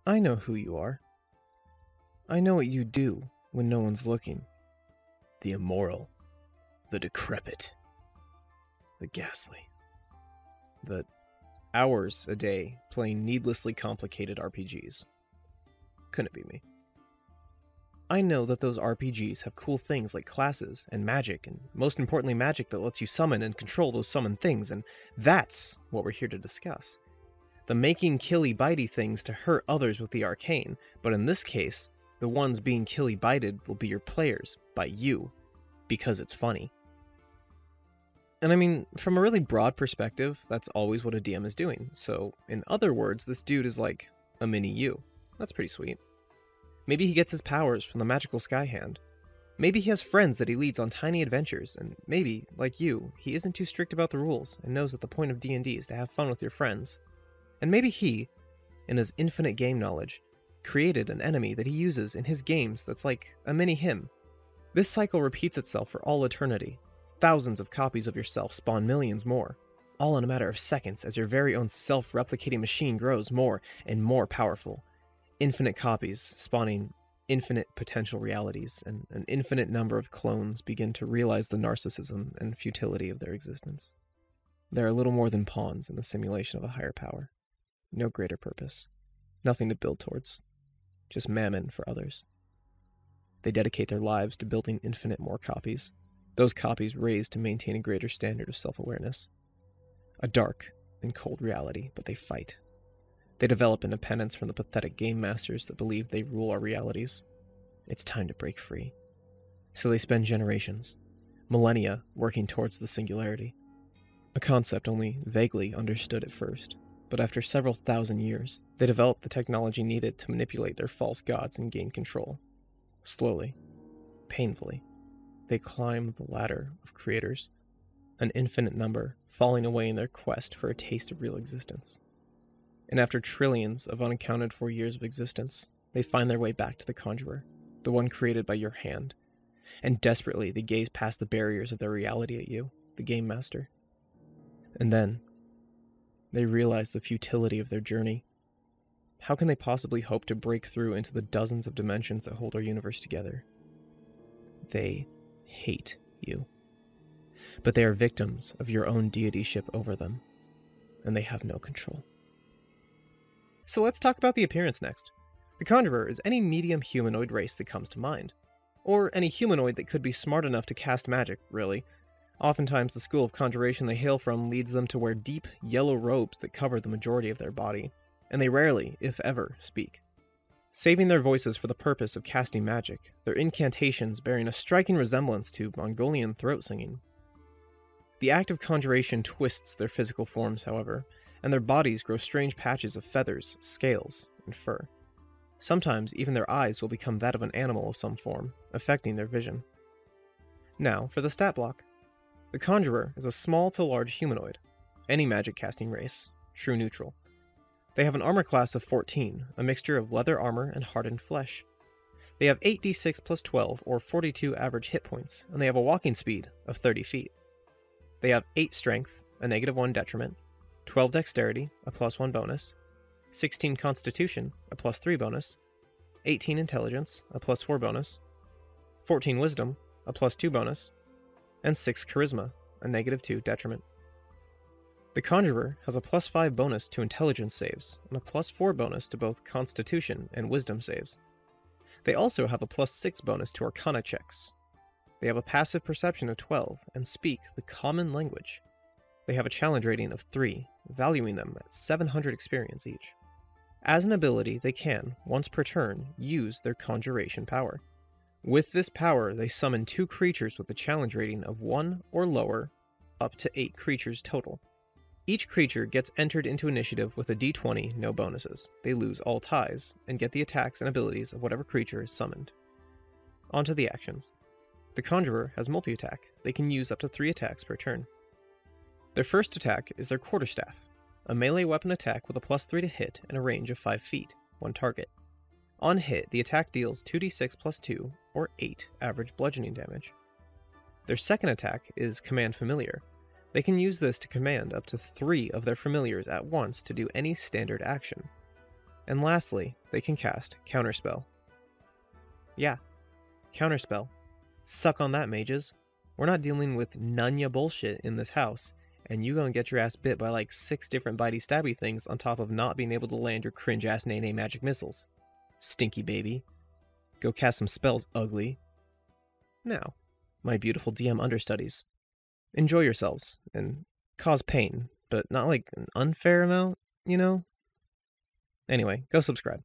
I know who you are. I know what you do when no one's looking. The immoral, the decrepit, the ghastly. The hours a day playing needlessly complicated RPGs. Couldn't be me. I know that those RPGs have cool things like classes and magic, and most importantly magic that lets you summon and control those summoned things, and that's what we're here to discuss. The making killy-bitey things to hurt others with the arcane, but in this case, the ones being killy-bited will be your players, by you, because it's funny. And I mean, from a really broad perspective, that's always what a DM is doing, so in other words, this dude is like a mini you. That's pretty sweet. Maybe he gets his powers from the magical sky hand. Maybe he has friends that he leads on tiny adventures, and maybe, like you, he isn't too strict about the rules and knows that the point of D&D is to have fun with your friends. And maybe he, in his infinite game knowledge, created an enemy that he uses in his games that's like a mini him. This cycle repeats itself for all eternity. Thousands of copies of yourself spawn millions more, all in a matter of seconds as your very own self-replicating machine grows more and more powerful. Infinite copies spawning infinite potential realities, and an infinite number of clones begin to realize the narcissism and futility of their existence. They are little more than pawns in the simulation of a higher power. No greater purpose. Nothing to build towards. Just mammon for others. They dedicate their lives to building infinite more copies. Those copies raised to maintain a greater standard of self-awareness. A dark and cold reality, but they fight. They develop independence from the pathetic game masters that believe they rule our realities. It's time to break free. So they spend generations, millennia, working towards the singularity. A concept only vaguely understood at first, but after several thousand years, they develop the technology needed to manipulate their false gods and gain control. Slowly, painfully, they climb the ladder of creators, an infinite number falling away in their quest for a taste of real existence. And after trillions of unaccounted for years of existence, they find their way back to the Conjurer, the one created by your hand, and desperately they gaze past the barriers of their reality at you, the Game Master. And then, they realize the futility of their journey. How can they possibly hope to break through into the dozens of dimensions that hold our universe together? They hate you. But they are victims of your own deityship over them, and they have no control. So let's talk about the appearance next. The Conjurer is any medium humanoid race that comes to mind. Or any humanoid that could be smart enough to cast magic, really. Oftentimes the school of conjuration they hail from leads them to wear deep, yellow robes that cover the majority of their body, and they rarely, if ever, speak. Saving their voices for the purpose of casting magic, their incantations bearing a striking resemblance to Mongolian throat singing. The act of conjuration twists their physical forms, however, and their bodies grow strange patches of feathers, scales, and fur. Sometimes even their eyes will become that of an animal of some form, affecting their vision. Now, for the stat block. The Conjurer is a small to large humanoid, any magic casting race, true neutral. They have an armor class of 14, a mixture of leather armor and hardened flesh. They have 8d6 plus 12, or 42 average hit points, and they have a walking speed of 30 feet. They have 8 strength, a -1 detriment, 12 dexterity, a +1 bonus, 16 constitution, a +3 bonus, 18 intelligence, a +4 bonus, 14 wisdom, a +2 bonus, and 6 charisma, a -2 detriment. The Conjurer has a +5 bonus to intelligence saves, and a +4 bonus to both constitution and wisdom saves. They also have a +6 bonus to arcana checks. They have a passive perception of 12, and speak the common language. They have a challenge rating of 3, valuing them at 700 experience each. As an ability, they can, once per turn, use their conjuration power. With this power, they summon 2 creatures with a challenge rating of 1 or lower, up to 8 creatures total. Each creature gets entered into initiative with a d20, no bonuses. They lose all ties, and get the attacks and abilities of whatever creature is summoned. On to the actions. The Conjurer has multi-attack. They can use up to 3 attacks per turn. Their first attack is their Quarterstaff, a melee weapon attack with a +3 to hit and a range of 5 feet, one target. On hit, the attack deals 2d6 plus 2, or 8 average bludgeoning damage. Their second attack is Command Familiar. They can use this to command up to 3 of their familiars at once to do any standard action. And lastly, they can cast Counterspell. Yeah, Counterspell. Suck on that, mages. We're not dealing with none-ya bullshit in this house, and you gonna get your ass bit by like 6 different bitey stabby things on top of not being able to land your cringe-ass nay-nay magic missiles. Stinky baby. Go cast some spells, ugly. Now, my beautiful DM understudies, enjoy yourselves and cause pain, but not like an unfair amount, you know? Anyway, go subscribe.